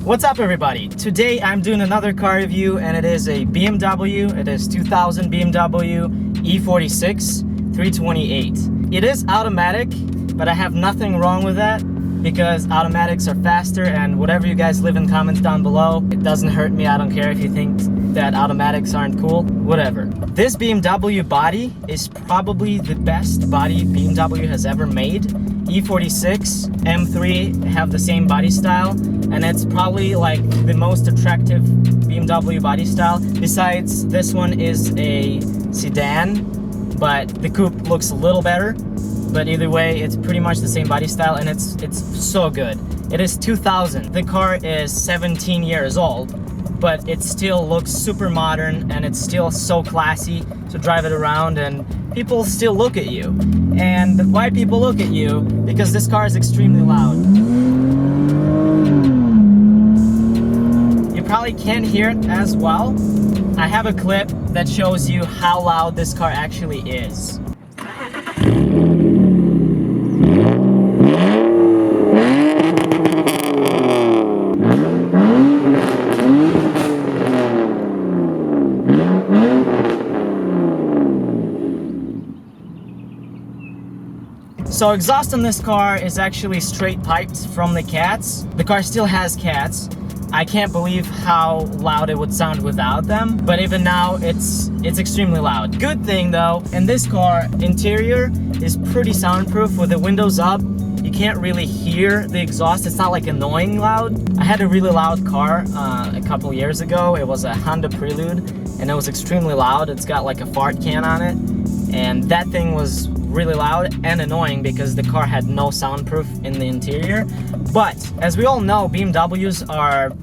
What's up everybody? Today I'm doing another car review and it is a BMW. It is 2000 BMW e46 328. It is automatic, but I have nothing wrong with that because automatics are faster, and whatever you guys leave in comments down below, it doesn't hurt me. I don't care if you think that automatics aren't cool, whatever. This BMW body is probably the best body BMW has ever made. E46, M3 have the same body style, and it's probably like the most attractive BMW body style. Besides, this one is a sedan, but the coupe looks a little better. But either way, it's pretty much the same body style, and it's so good. It is 2000. The car is 17 years old, but it still looks super modern, and it's still so classy to drive it around, and people still look at you. And why people look at you? Because this car is extremely loud. You probably can't hear it as well. I have a clip that shows you how loud this car actually is. So exhaust on this car is actually straight piped from the cats. The car still has cats. I can't believe how loud it would sound without them, but even now it's extremely loud. Good thing though, in this car, interior is pretty soundproof. With the windows up, you can't really hear the exhaust. It's not like annoying loud. I had a really loud car a couple years ago. It was a Honda Prelude, and it was extremely loud. It's got like a fart can on it, and that thing was really loud and annoying because the car had no soundproof in the interior. But as we all know, BMWs are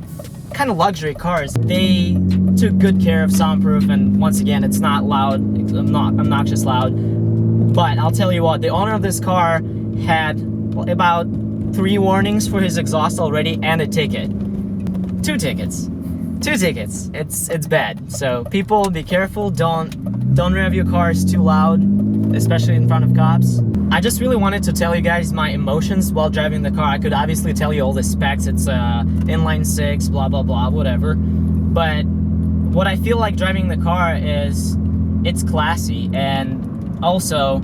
kind of luxury cars. They took good care of soundproof, and once again, it's not loud, not obnoxious loud. But I'll tell you what, the owner of this car had about 3 warnings for his exhaust already, and a ticket. 2 tickets. 2 tickets. It's bad. So people, be careful. Don't rev your cars too loud, especially in front of cops. I just really wanted to tell you guys my emotions while driving the car. I could obviously tell you all the specs. It's inline 6, blah blah blah, whatever. But what I feel like driving the car is it's classy, and also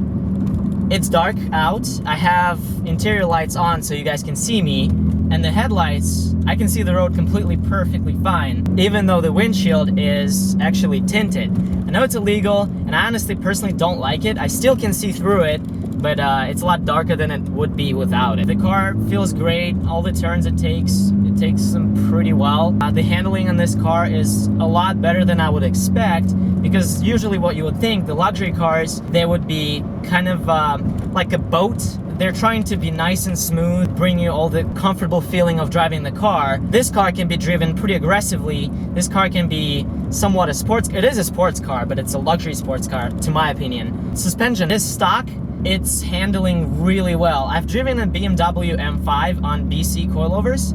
it's dark out. I have interior lights on so you guys can see me, and the headlights, I can see the road completely perfectly fine, even though the windshield is actually tinted. I know it's illegal, and I honestly personally don't like it. I still can see through it, but it's a lot darker than it would be without it. The car feels great. All the turns it takes them pretty well. The handling on this car is a lot better than I would expect, because usually what you would think, the luxury cars, they would be kind of like a boat. They're trying to be nice and smooth, bring you all the comfortable feeling of driving the car. This car can be driven pretty aggressively. This car can be somewhat a sports, it is a sports car, but it's a luxury sports car, to my opinion. Suspension is stock. It's handling really well. I've driven a BMW M5 on BC coilovers,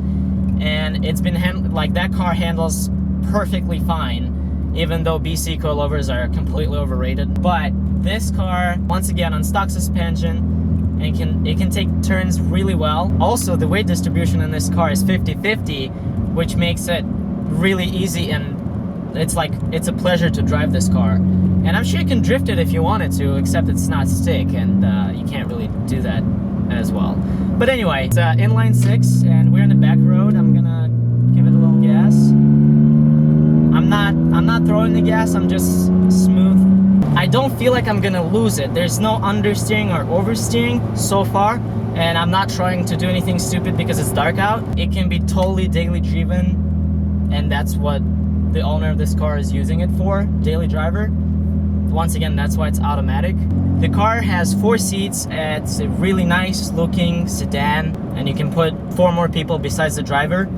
and it's been like that car handles perfectly fine, even though BC coilovers are completely overrated. But this car, once again, on stock suspension, and it can take turns really well. Also, the weight distribution in this car is 50-50, which makes it really easy, and it's a pleasure to drive this car. And I'm sure you can drift it if you wanted to, except it's not stick, and you can't really do that as well. But anyway, it's inline 6, and we're on the back road. I'm gonna give it a little gas. I'm not throwing the gas, I'm just smooth. I don't feel like I'm gonna lose it. There's no understeering or oversteering so far, and I'm not trying to do anything stupid because it's dark out. It can be totally daily driven, and that's what the owner of this car is using it for, daily driver. Once again, that's why it's automatic. The car has 4 seats. It's a really nice looking sedan, and you can put 4 more people besides the driver.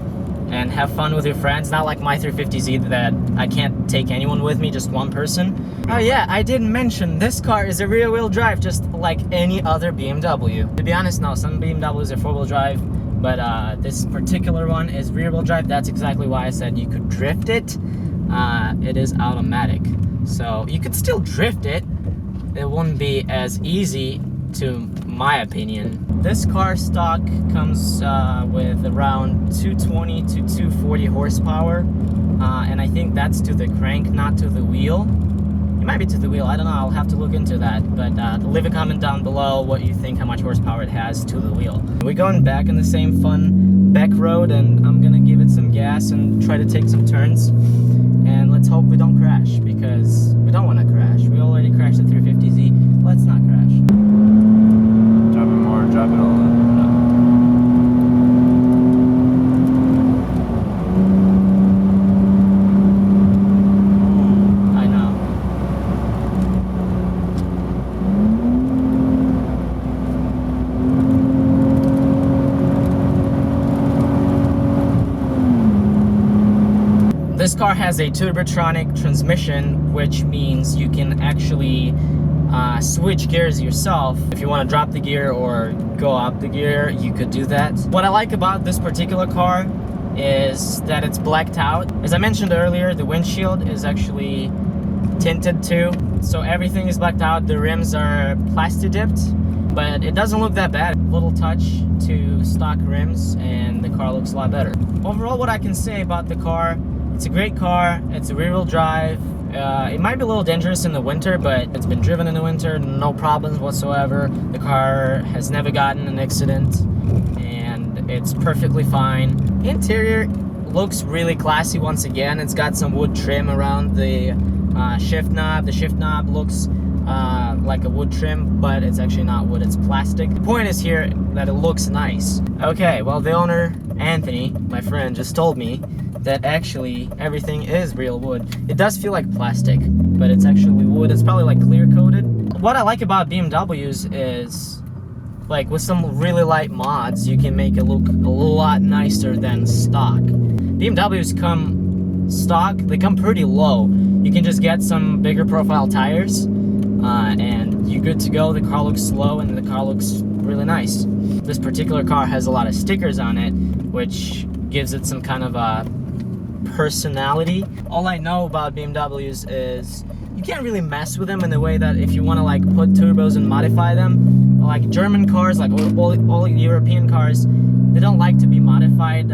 and have fun with your friends. Not like my 350Z that I can't take anyone with me, just one person. Oh yeah, I didn't mention this car is a rear-wheel drive, just like any other BMW. To be honest, no, some BMWs are four-wheel drive, but this particular one is rear-wheel drive. That's exactly why I said you could drift it. It is automatic, so you could still drift it. It wouldn't be as easy, to my opinion. This car stock comes with around 220 to 240 horsepower, and I think that's to the crank, not to the wheel. It might be to the wheel, I don't know, I'll have to look into that, but leave a comment down below what you think, how much horsepower it has to the wheel. We're going back in the same fun back road, and I'm gonna give it some gas and try to take some turns, and let's hope we don't crash, because we don't want to crash. We already crashed the 350Z, let's not crash. Drop it more, drop it all in. I know. This car has a turbotronic transmission, which means you can actually switch gears yourself. If you want to drop the gear or go up the gear, you could do that. What I like about this particular car is that it's blacked out. As I mentioned earlier, the windshield is actually tinted too, so everything is blacked out. The rims are plasti dipped, but it doesn't look that bad. Little touch to stock rims and the car looks a lot better. Overall, what I can say about the car, it's a great car. It's a rear-wheel drive. It might be a little dangerous in the winter, but it's been driven in the winter, no problems whatsoever. The car has never gotten an accident, and it's perfectly fine. Interior looks really classy once again. It's got some wood trim around the shift knob. The shift knob looks like a wood trim, but it's actually not wood, it's plastic. The point is here that it looks nice. Okay, well, the owner, Anthony, my friend, just told me that actually everything is real wood. It does feel like plastic, but it's actually wood. It's probably like clear coated. What I like about BMWs is, like, with some really light mods, you can make it look a lot nicer than stock. BMWs come stock, they come pretty low. You can just get some bigger profile tires, and you're good to go. The car looks slow and the car looks really nice. This particular car has a lot of stickers on it, which gives it some kind of a personality. All I know about BMWs is you can't really mess with them in the way that if you want to like put turbos and modify them, like German cars, like all European cars, they don't like to be modified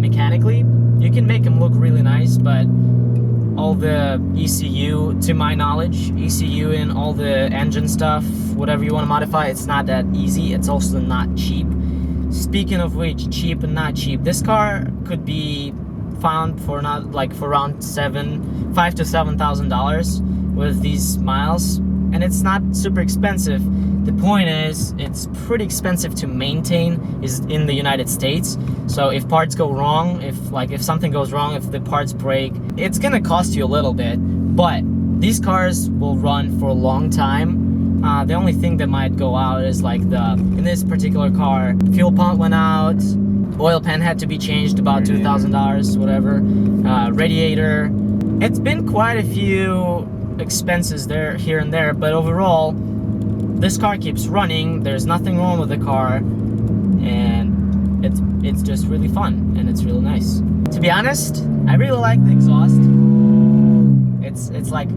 mechanically. You can make them look really nice, but all the ECU, to my knowledge, ECU and all the engine stuff, whatever you want to modify, it's not that easy. It's also not cheap. Speaking of which, cheap and not cheap, this car could be found for not like for around $5,000 to $7,000 with these miles, and it's not super expensive. The point is, it's pretty expensive to maintain is in the United States. So if parts go wrong, if something goes wrong, if the parts break, it's gonna cost you a little bit, but these cars will run for a long time. The only thing that might go out is like in this particular car, fuel pump went out, oil pan had to be changed, about $2,000, whatever. Radiator. It's been quite a few expenses there, here and there, but overall, this car keeps running. There's nothing wrong with the car, and it's just really fun and it's really nice. To be honest, I really like the exhaust. It's like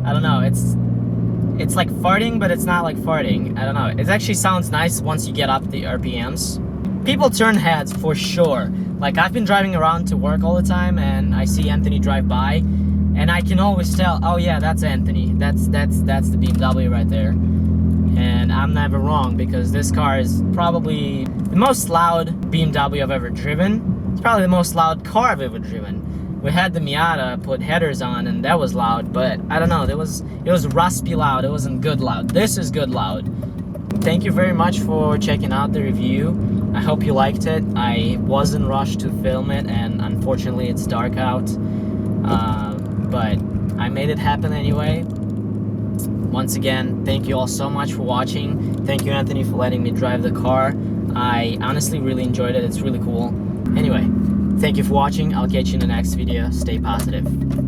I don't know. It's like farting, but it's not like farting. I don't know. It actually sounds nice once you get up the RPMs. People turn heads for sure. Like, I've been driving around to work all the time, and I see Anthony drive by, and I can always tell, oh yeah, that's Anthony. That's the BMW right there. And I'm never wrong, because this car is probably the most loud BMW I've ever driven. It's probably the most loud car I've ever driven. We had the Miata put headers on, and that was loud, but I don't know, it was raspy loud. It wasn't good loud. This is good loud. Thank you very much for checking out the review. I hope you liked it. I wasn't rushed to film it, and unfortunately it's dark out, but I made it happen anyway. Once again, thank you all so much for watching. Thank you, Anthony, for letting me drive the car. I honestly really enjoyed it. It's really cool. Anyway, thank you for watching. I'll catch you in the next video. Stay positive.